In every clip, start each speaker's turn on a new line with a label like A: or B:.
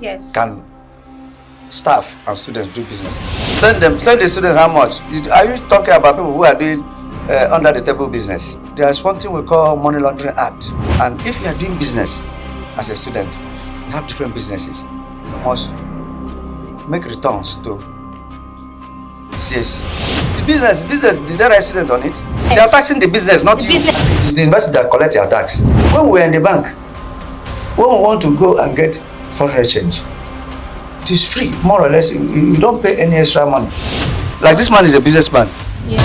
A: Yes.
B: Can staff and students do businesses? Send the students how much? Are you talking about people who are doing under the table business? There is one thing we call Money Laundering Act, and if you are doing business as a student, you have different businesses. You must make returns to CAC. The business, did they write student on it? Yes. They are taxing the business, not you. It is the university that collects your tax. When we are in the bank, when we want to go and get foreign exchange, it is free, more or less. You don't pay any extra money. Like this man is a businessman.
A: Yeah.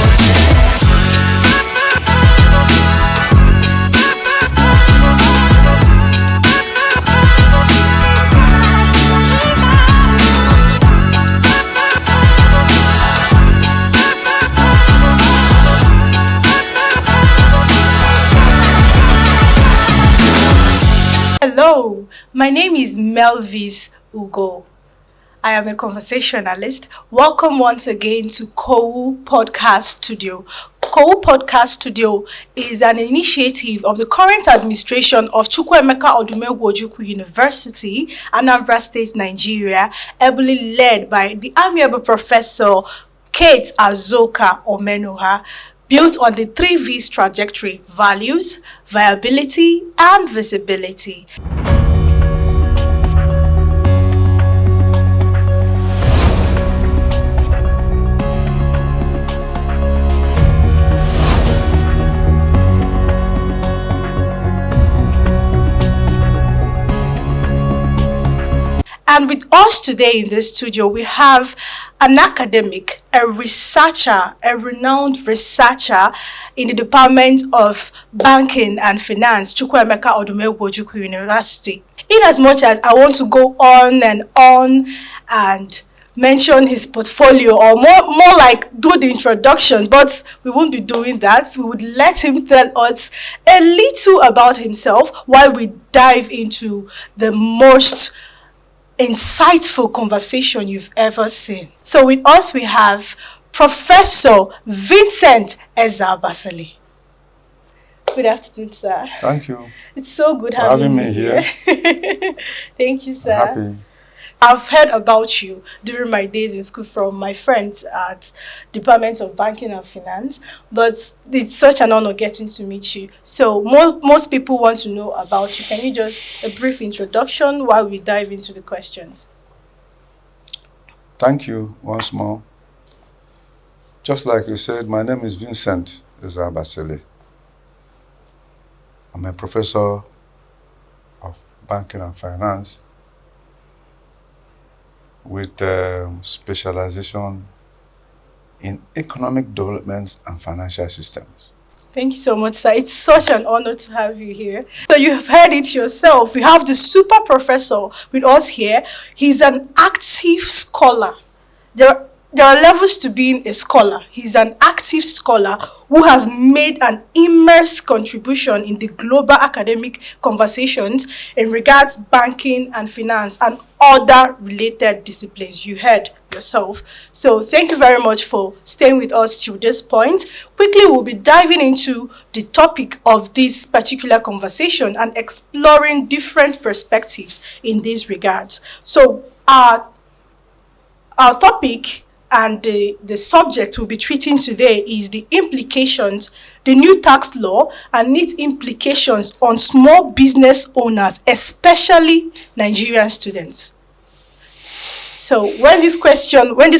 A: Hello, my name is Melvis Ugo. I am a conversationalist. Welcome once again to COOU Podcast Studio. COOU Podcast Studio is an initiative of the current administration of Chukwuemeka Odumegwu Ojukwu University, Anambra State, Nigeria, ably led by the amiable Professor Kate Azoka Omenoha, built on the 3 V's trajectory: values, viability, and visibility. And with us today in this studio, we have an academic, a researcher, a renowned researcher in the Department of Banking and Finance, Chukwuemeka Odumegwu Ojukwu University. In as much as I want to go on and mention his portfolio, or more like do the introductions, but we won't be doing that. We would let him tell us a little about himself while we dive into the most insightful conversation you've ever seen. So with us we have Professor Vincent Ezeabasili. Good afternoon, sir.
B: Thank you.
A: It's so good having me here. Thank you, sir.
B: I'm happy.
A: I've heard about you during my days in school from my friends at Department of Banking and Finance, but it's such an honor getting to meet you. So most people want to know about you. Can you just a brief introduction while we dive into the questions?
C: Thank you once more. Just like you said, my name is Vincent Ezeabasili. I'm a professor of banking and finance with specialization in economic developments and financial systems.
A: Thank you so much, sir. It's such an honor to have you here. So you have heard it yourself. We have the super professor with us here. He's an active scholar. There are levels to being a scholar. He's an active scholar who has made an immense contribution in the global academic conversations in regards banking and finance and other related disciplines. You heard yourself. So thank you very much for staying with us to this point. Quickly, we'll be diving into the topic of this particular conversation and exploring different perspectives in these regards. So our topic and the subject we'll be treating today is the implications, the new tax law and its implications on small business owners, especially Nigerian students. So when this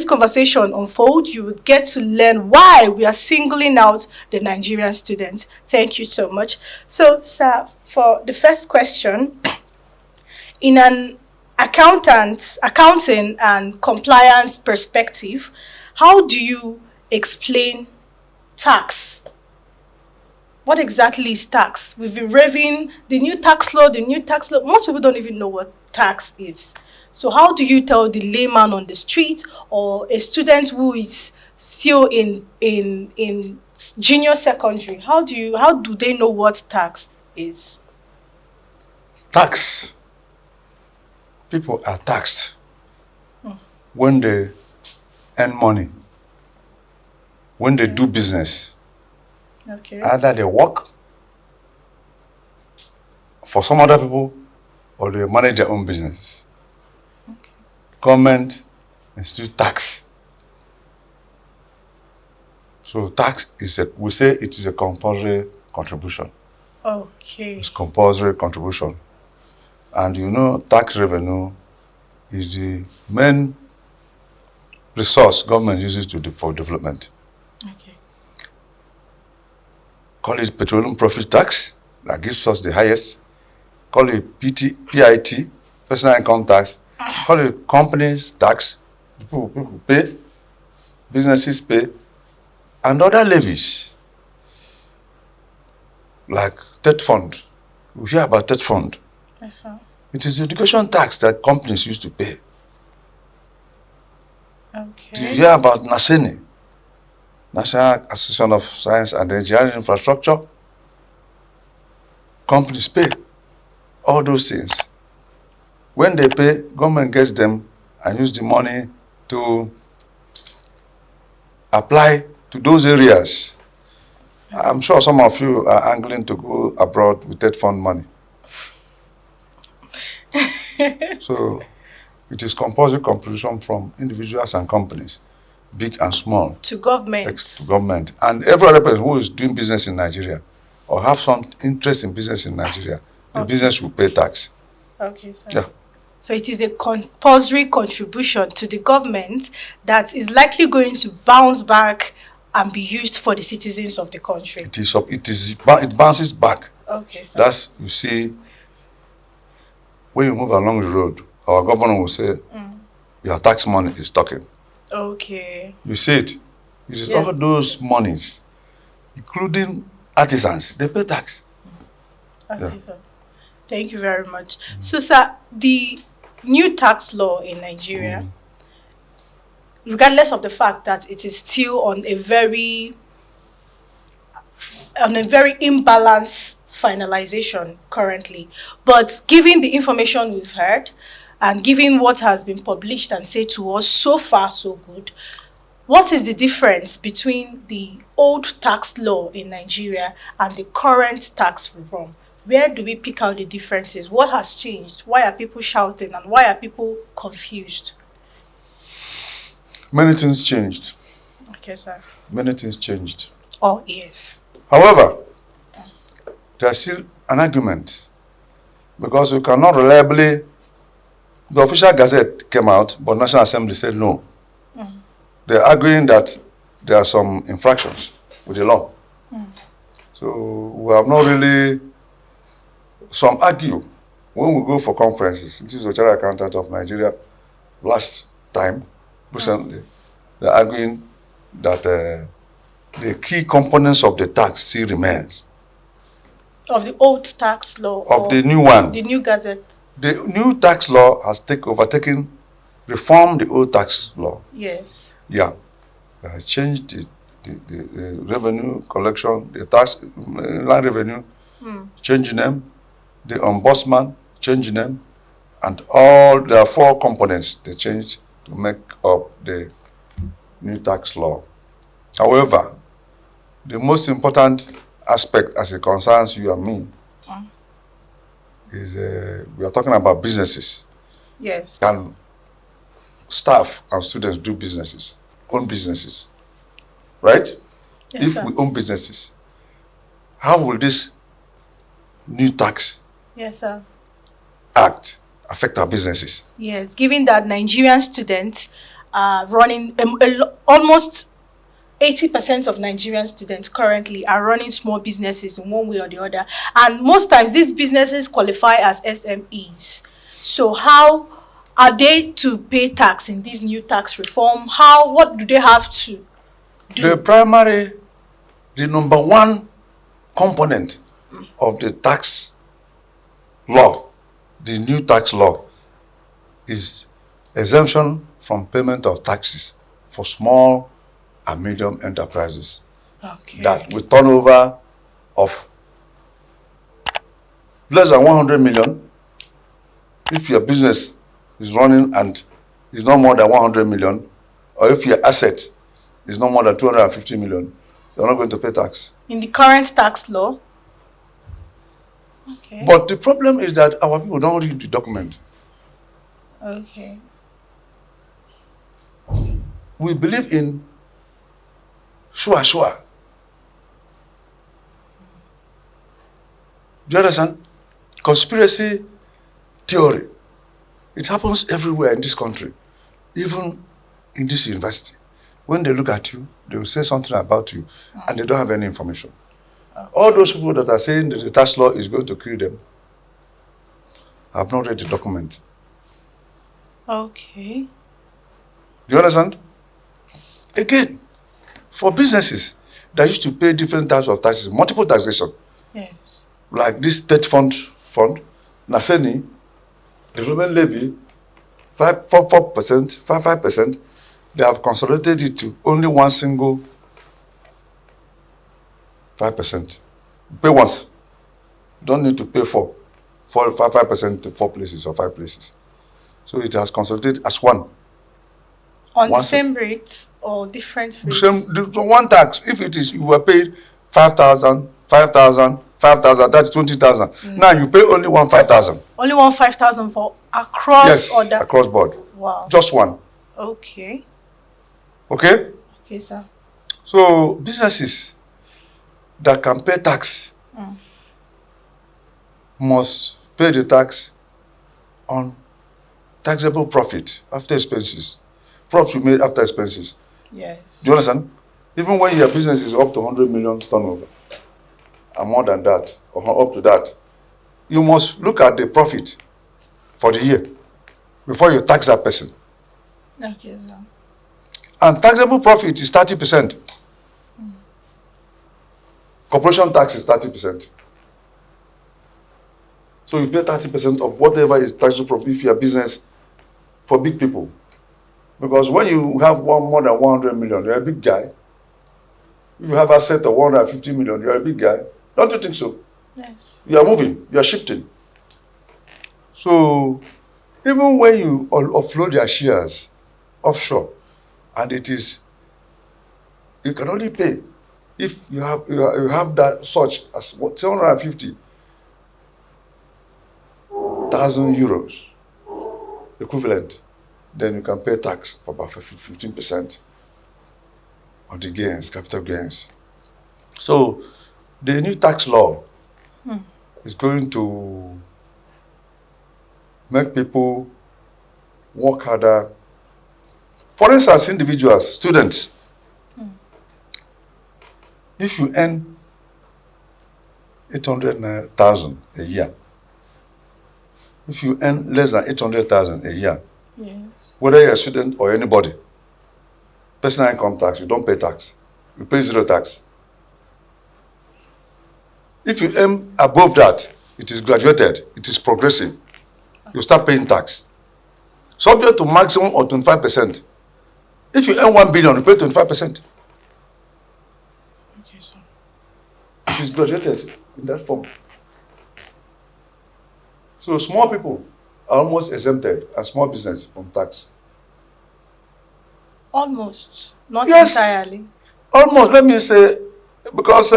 A: conversation unfolds, you would get to learn why we are singling out the Nigerian students. Thank you so much. So, sir, for the first question, in an accounting and compliance perspective, how do you explain tax? What exactly is tax? We've been raving the new tax law. Most people don't even know what tax is. So how do you tell the layman on the street or a student who is still in junior secondary, how do they know what tax is?
C: Tax. People are taxed when they earn money, when they do business.
A: Okay.
C: Either they work for some other people or they manage their own business. government institute tax. So tax we say it is a compulsory contribution.
A: Okay.
C: It's compulsory contribution. And you know, tax revenue is the main resource government uses for development.
A: Okay.
C: Call it petroleum profit tax, that gives us the highest. Call it PIT, personal income tax. Call it companies tax, people pay, businesses pay, and other levies, like TED fund. We hear about TED fund.
A: Yes, sir.
C: It is education tax that companies used to pay.
A: Okay.
C: Do you hear about NASENI, National Association of Science and Engineering Infrastructure? Companies pay all those things. When they pay, government gets them and use the money to apply to those areas. I'm sure some of you are angling to go abroad with that fund money. So it is compulsory contribution from individuals and companies, big and small.
A: To government.
C: To government. And every other person who is doing business in Nigeria or have some interest in business in Nigeria, the business will pay tax.
A: Okay, sir.
C: Yeah.
A: So it is a compulsory contribution to the government that is likely going to bounce back and be used for the citizens of the country.
C: It bounces back.
A: Okay, sir.
C: That's, you see, when you move along the road, our governor will say, your tax money is talking.
A: Okay.
C: You see it. It is all those monies, including artisans, they pay tax.
A: Okay, sir. Thank you very much. So, sir, the new tax law in Nigeria, regardless of the fact that it is still on a very imbalanced finalization currently, but given the information we've heard and given what has been published and said to us, so far so good, what is the difference between the old tax law in Nigeria and the current tax reform? Where do we pick out the differences? What has changed? Why are people shouting and why are people confused?
C: Many things changed.
A: Okay, sir.
C: Many things changed.
A: Oh, yes.
C: However, there's still an argument because you cannot reliably. The official gazette came out, but National Assembly said no. They're arguing that there are some infractions with the law. So we have not really. Some argue when we go for conferences. This is the Chartered Accountant of Nigeria last time, recently. They're arguing that the key components of the tax still remains.
A: Of the old tax law?
C: Of the new one.
A: The new gazette?
C: The new tax law has reformed the old tax law.
A: Yes.
C: Yeah. It has changed the revenue collection, the tax, land revenue, changing them, the ombudsman, changing them, and all the 4 components they changed to make up the new tax law. However, the most important aspect as it concerns you and me is we are talking about businesses.
A: Yes.
C: Can staff and students do businesses, own businesses, right?
A: Yes,
C: if
A: sir.
C: we own businesses, how will this new tax act affect our businesses?
A: Yes, given that Nigerian students are running, almost 80% of Nigerian students currently are running small businesses in one way or the other. And most times these businesses qualify as SMEs. So how are they to pay tax in this new tax reform? What do they have to do?
C: The number one component of the tax law, the new tax law, is exemption from payment of taxes for small and medium enterprises.
A: Okay.
C: That with turnover of less than 100 million, if your business is running and is not more than 100 million, or if your asset is not more than 250 million, you're not going to pay tax.
A: In the current tax law? Okay.
C: But the problem is that our people don't read the document.
A: Okay.
C: we believe in sure. Do you understand? Conspiracy theory. It happens everywhere in this country, even in this university. When they look at you, they will say something about you, and they don't have any information. All those people that are saying that the tax law is going to kill them have not read the document.
A: Okay.
C: Do you understand? Again, for businesses that used to pay different types of taxes, multiple taxation,
A: Yes.
C: like this state fund, Naseni, development levy, 4%, 5%, they have consolidated it to only one single 5%. You pay once. You don't need to pay 5% to 4 places or 5 places. So it has consolidated as one.
A: On the same rate or different rates?
C: So one tax, if it is, you were paid 5,000, that's 20,000. Now you pay only 5,000.
A: Only 5,000 for across?
C: Yes, across board.
A: Wow.
C: Just one.
A: Okay.
C: Okay?
A: Okay, sir.
C: So businesses that can pay tax must pay the tax on taxable profit after expenses. Profit you made after expenses.
A: Yes.
C: Do you understand? Even when your business is up to 100 million turnover, and more than that, or up to that, you must look at the profit for the year before you tax that person.
A: Okay, sir.
C: And taxable profit is 30%. Corporation tax is 30%. So you pay 30% of whatever is taxable profit if you are business for big people. Because when you have more than 100 million, you're a big guy. If you have a set of 150 million, you're a big guy. Don't you think so?
A: Yes.
C: You are moving, you are shifting. So even when you offload your shares offshore, and you can only pay if you have that such as 750,000 euros equivalent, then you can pay tax for about 15% on the gains, capital gains. So the new tax law is going to make people work harder. For instance, individuals, students, if you earn 800,000 a year, if you earn less than 800,000 a year,
A: Yes.
C: whether you're a student or anybody, personal income tax, you don't pay tax. You pay zero tax. If you earn above that, it is graduated, it is progressive. You start paying tax. Subject to maximum of 25%. If you earn 1 billion, you pay 25%.
A: Okay, sir.
C: It is graduated in that form. So small people are almost exempted as small business from tax.
A: Almost. Not
C: Yes.
A: entirely.
C: Almost, let me say, because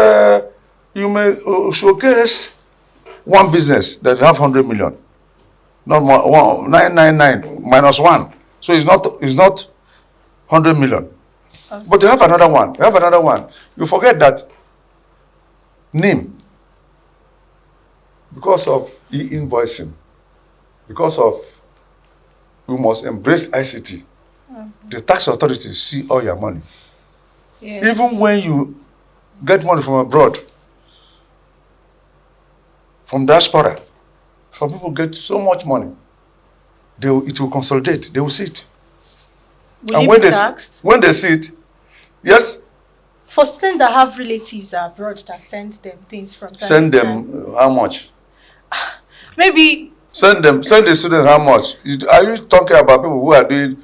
C: you may showcase one business that have 100 million. Not more, 999 minus 1. So it's not 100 million.
A: Okay.
C: But you have another one. You forget that NIM, because of e-invoicing, because of we must embrace ICT, the tax authorities see all your money.
A: Yes.
C: Even when you get money from abroad, from diaspora, some people get so much money, it will consolidate, they will see it.
A: Will
C: And
A: it
C: when
A: be taxed?
C: when they see it, yes,
A: For students that have relatives abroad that send them things from time
C: send
A: to
C: them
A: time.
C: how much?
A: Maybe
C: Send the student how much? Are you talking about people who are doing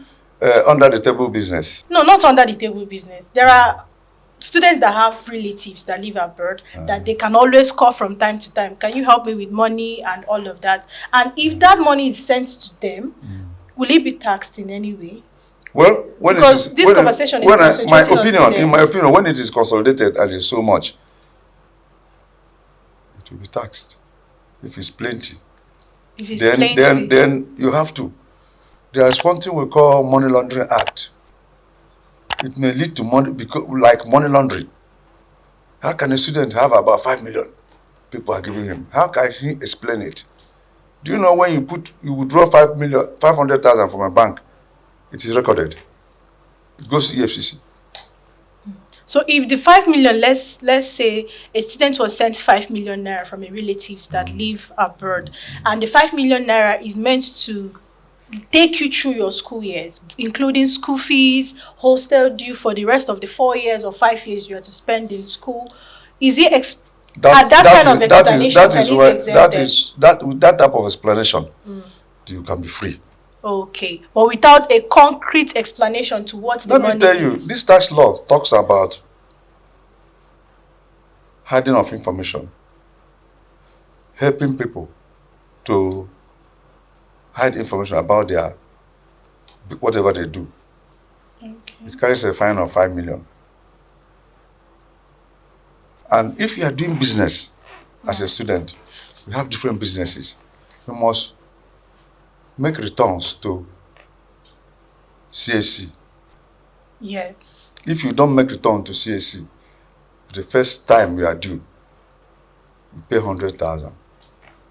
C: under the table business?
A: no, not under the table business. There are students that have relatives that live abroad that they can always call from time to time. Can you help me with money and all of that? And if that money is sent to them, will it be taxed in any way?
C: Well,
A: Because this conversation is concentrating on
C: in my
A: students.
C: opinion, when it is consolidated and it's so much, it will be taxed. If it's plenty,
A: If it's plenty.
C: then you have to. There is one thing we call Money Laundering Act. it may lead to money, like money laundering. How can a student have about 5 million people are giving him? How can he explain it? Do you know when you withdraw 500,000 from a bank, it is recorded. It goes to EFCC.
A: So if the 5 million, let's say a student was sent 5 million naira from a relatives that live abroad, and the 5 million naira is meant to take you through your school years, including school fees, hostel due for the rest of the 4 years or 5 years you are to spend in school. Is it that
C: type of explanation, you can be free.
A: Okay, but without a concrete explanation to what the money is.
C: Let me tell you, this tax law talks about hiding of information, helping people to hide information about their whatever they do.
A: Okay.
C: It carries a fine of 5 million. And if you are doing business as a student, we have different businesses. You must make returns to CAC.
A: Yes.
C: If you don't make return to CAC, the first time you are due, you pay 100,000.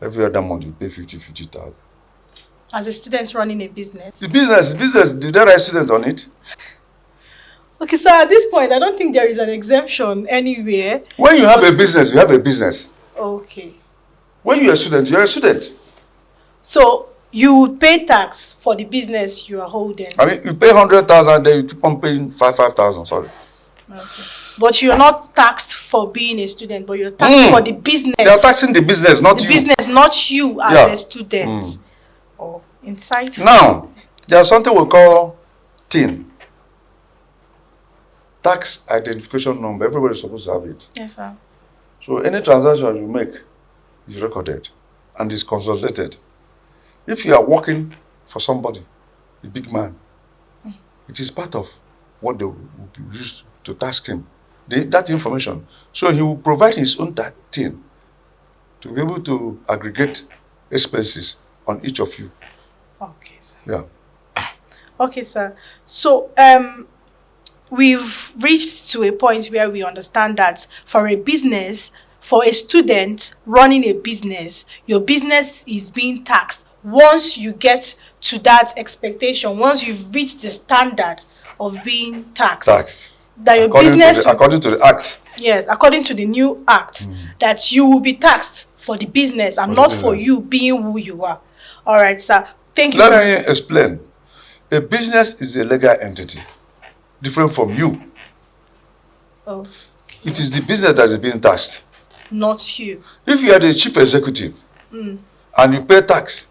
C: Every other month you pay 50,000.
A: As a student running a business.
C: The business, did they write student on it?
A: Okay, so at this point, I don't think there is an exemption anywhere.
C: When you have a business, you have a business.
A: Okay.
C: When you're a student, you're a student.
A: So you would pay tax for the business you are holding.
C: I mean, you pay 100,000, then you keep on paying 5,000. Sorry.
A: Okay. But you're not taxed for being a student, but you're taxed for the business.
C: They are taxing the business, not you.
A: The business, not you as a student. Oh, insightful.
C: Now, there's something we call TIN. Tax identification number. Everybody's supposed to have it.
A: Yes, sir.
C: So any transaction you make is recorded and is consolidated. If you are working for somebody, a big man, it is part of what they will use to tax him. That information. So he will provide his own TIN to be able to aggregate expenses on each of you.
A: Okay, sir.
C: Yeah.
A: Okay, sir. So, we've reached to a point where we understand that for a business, for a student running a business, your business is being taxed once you get to that expectation, once you've reached the standard of being taxed. That your business
C: according to the act.
A: Yes, according to the new act, that you will be taxed for the business and not for you being who you are. All right, sir. Thank you.
C: Let me explain. A business is a legal entity, different from you.
A: Oh.
C: It is the business that is being taxed.
A: Not you.
C: If you are the chief executive and you pay tax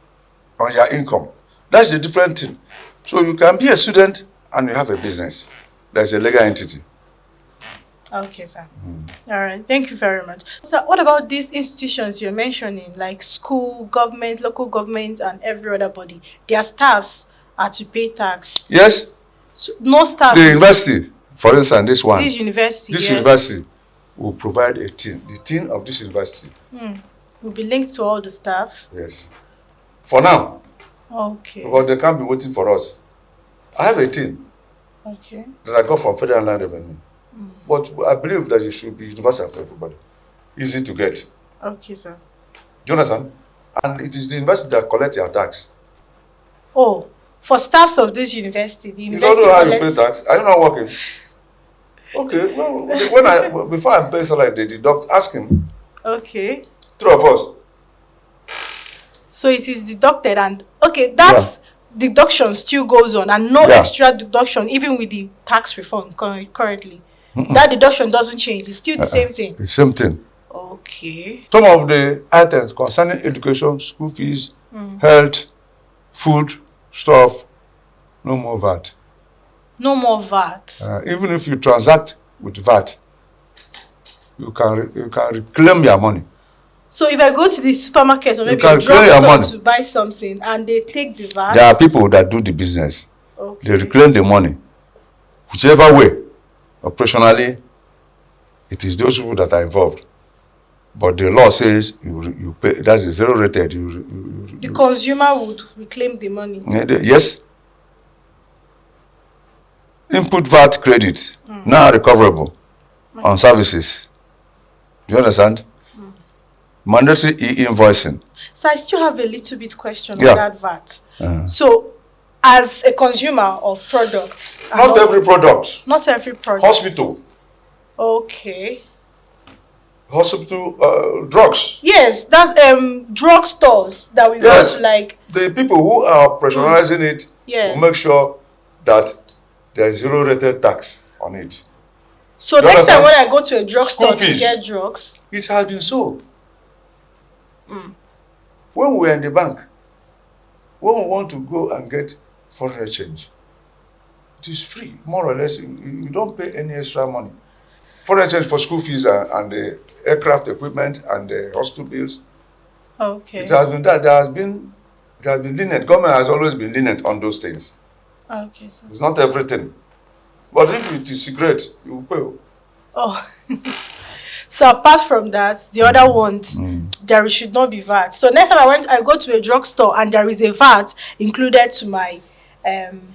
C: on your income, that's a different thing. So you can be a student and you have a business. That's a legal entity.
A: Okay, sir. All right. Thank you very much. So what about these institutions you're mentioning, like school, government, local government, and every other body? Their staffs are to pay tax.
C: Yes.
A: So no staff.
C: The university, for instance, this one.
A: This university,
C: This
A: yes,
C: university will provide a TIN. The TIN of this university.
A: will be linked to all the staff.
C: Yes. For now.
A: Okay.
C: Because they can't be waiting for us. I have a TIN
A: Okay.
C: that I got from Federal Land Revenue. But I believe that it should be universal for everybody. Easy to get.
A: Okay, sir.
C: Do you understand? And it is the university that collects your tax.
A: Oh, for staffs of this university, the
C: You
A: university
C: don't know how you pay tax? Are you not working? Okay, well, before I pay salary, they deduct. Ask him.
A: Okay.
C: Three of us.
A: So it is deducted, and okay, that's deduction still goes on, and no extra deduction even with the tax reform currently. That deduction doesn't change. It's still the same thing.
C: The same thing.
A: Okay.
C: Some of the items concerning education, school fees, health, food, stuff, no more VAT.
A: No more VAT.
C: Even if you transact with VAT, you can reclaim your money.
A: So if I go to the supermarket or maybe a drugstore to buy something and they take the VAT?
C: There are people that do the business.
A: Okay.
C: They reclaim the money. Whichever way, operationally, it is those people that are involved. But the law says you pay, that's a zero rated.
A: The consumer would reclaim the money.
C: Yes. input VAT credit, now recoverable on services. Do you understand? Mandatory e-invoicing.
A: So I still have a little bit question
C: Yeah.
A: on that VAT. So, as a consumer of products,
C: Not every product.
A: not every product.
C: Hospital.
A: Okay.
C: Hospital drugs.
A: Yes, that's drugstores that we
C: Yes.
A: go to, like.
C: The people who are pressurizing it
A: Yeah.
C: will make sure that there is zero rated tax on it.
A: So
C: You
A: next time
C: understand?
A: when I go to a drugstore
C: School
A: to
C: fees.
A: get drugs,
C: It has been so. When we were in the bank, when we want to go and get foreign exchange, it is free, more or less. You don't pay any extra money. Foreign exchange for school fees and the aircraft equipment and the hospital bills.
A: okay,
C: It has been that it has been lenient. Government has always been lenient on those things.
A: okay, so.
C: It's not everything. But if it is cigarette, you will pay.
A: Oh, so apart from that, the other ones, there should not be VAT. So next time I go to a drugstore and there is a VAT included to my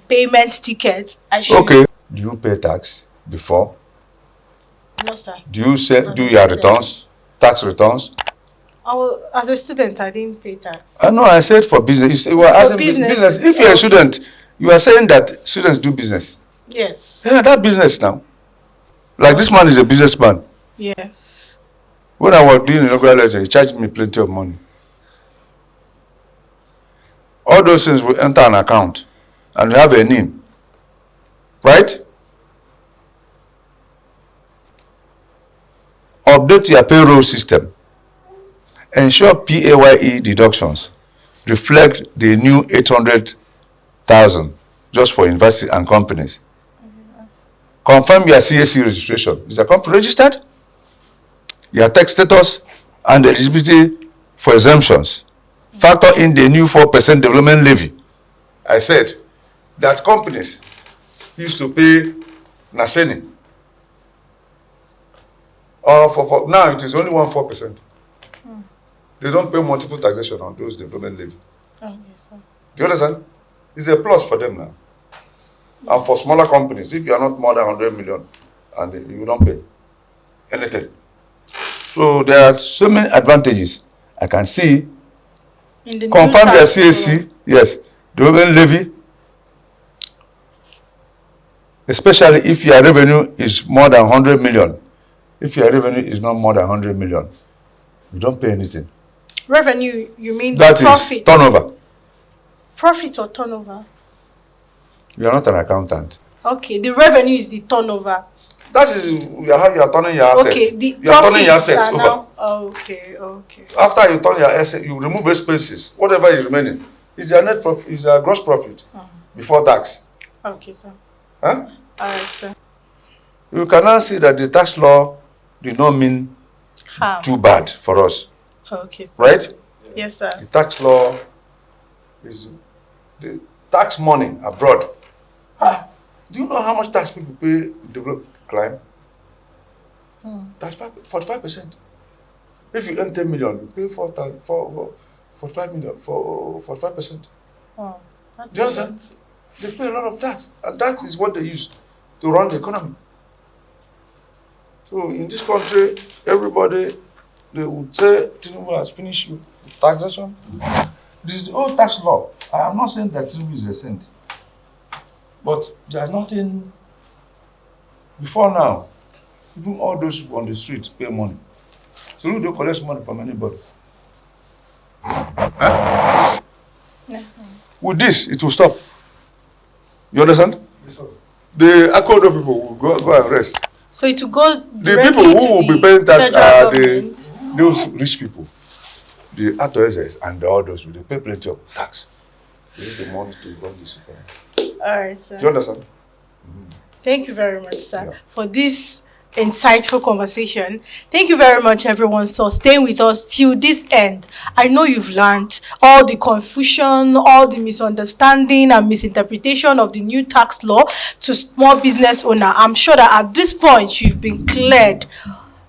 A: payment ticket, I should.
C: Okay. Do you pay tax before?
A: No, sir.
C: Do you do your returns, tax returns?
A: As a student, I didn't pay tax.
C: I know. I said for business. You say, well, as in
A: business.
C: If you're a student, you are saying that students do business.
A: Yes.
C: Yeah, that business now. Like this man is a businessman.
A: Yes.
C: When I was doing inaugural lecture, he charged me plenty of money. All those things will enter an account, and you have a name, right? Update your payroll system. Ensure PAYE deductions reflect the new 800,000 just for universities and companies. Confirm your CAC registration. Is the company registered? Your tax status and eligibility for exemptions. Factor in the new 4% development levy. I said that companies used to pay Naseni. For now it is only 4%. They don't pay multiple taxation on those development levy.
A: Okay, sir.
C: Do you understand? It's a plus for them now. And for smaller companies, if you are not more than 100 million and you don't pay anything. So there are so many advantages I can see.
A: In the new
C: Confirm their
A: tax
C: CAC, yes, development levy, especially if your revenue is more than 100 million. If your revenue is not more than 100 million, you don't pay anything.
A: revenue, you mean
C: That
A: the
C: is
A: profit?
C: turnover.
A: Profit or turnover?
C: You are not an accountant.
A: Okay, the revenue is the turnover.
C: That is how you are turning your assets.
A: Okay, the
C: you are turning your
A: profits
C: assets
A: are
C: over.
A: now. Okay.
C: After you turn your asset, you remove expenses. Whatever is remaining is your net profit, is your gross profit before tax.
A: Okay, sir.
C: Huh?
A: Alright, sir.
C: You can now see that the tax law did not mean too bad for us,
A: Okay, sir.
C: right?
A: Yes, sir.
C: The tax law is the tax money abroad. Do you know how much tax people pay in developed clime? 45%. If you earn 10 million, you pay 45 million for 45%.
A: Oh, that's
C: Do you understand? They pay a lot of tax, and that is what they use to run the economy. So in this country, everybody, they would say Tinubu has finished with taxation. This is the old tax law. I am not saying that Tinubu is a saint, but there is nothing before now. Even all those people on the streets pay money. So who don't collect money from anybody? With this, it will stop. You understand? Yes, sir. The Akodo people will go and rest.
A: So it will go
C: The
A: directly
C: people
A: to
C: who will
A: the
C: be paying tax
A: federal
C: are
A: government.
C: those rich people. The Atoezes and the others, they pay plenty of tax. They use the money to run this economy.
A: Alright, sir.
C: Do you understand?
A: Thank you very much, sir,
C: Yeah.
A: for this insightful conversation. Thank you very much, everyone, for staying with us till this end. I know you've learned all the confusion, all the misunderstanding and misinterpretation of the new tax law to small business owner. I'm sure that at this point you've been cleared.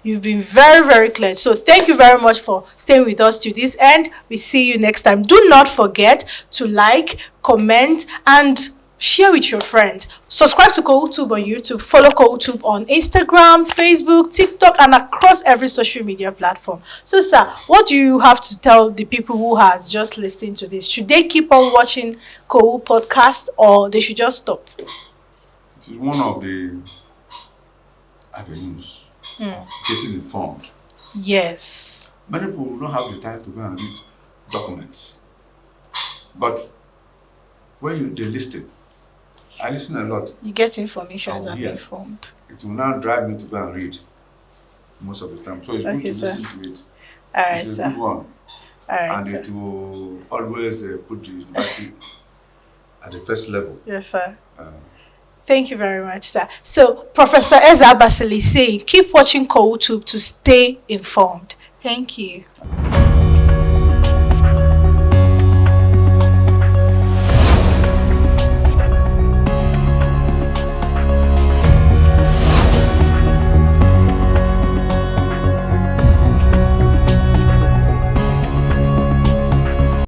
A: You've been very, very clear. So thank you very much for staying with us to this end. We see you next time. Do not forget to like, comment, and share with your friends. Subscribe to COOU on YouTube. Follow COOU on Instagram, Facebook, TikTok, and across every social media platform. So, sir, what do you have to tell the people who has just listened to this? Should they keep on watching COOU Podcast, or they should just stop?
C: It is one of the avenues of getting informed.
A: Yes.
C: Many people don't have the time to go and read documents. But when they listen, I listen a lot.
A: You get information and be
C: yeah.
A: informed.
C: It will now drive me to go and read most of the time. So it's good to listen to it.
A: All right,
C: it's a
A: sir.
C: good one.
A: All right,
C: And
A: sir.
C: it will always put the university at the first level.
A: Yes, sir. Thank you very much, sir. So, Professor Ezeabasili saying, keep watching COOU to stay informed. Thank you.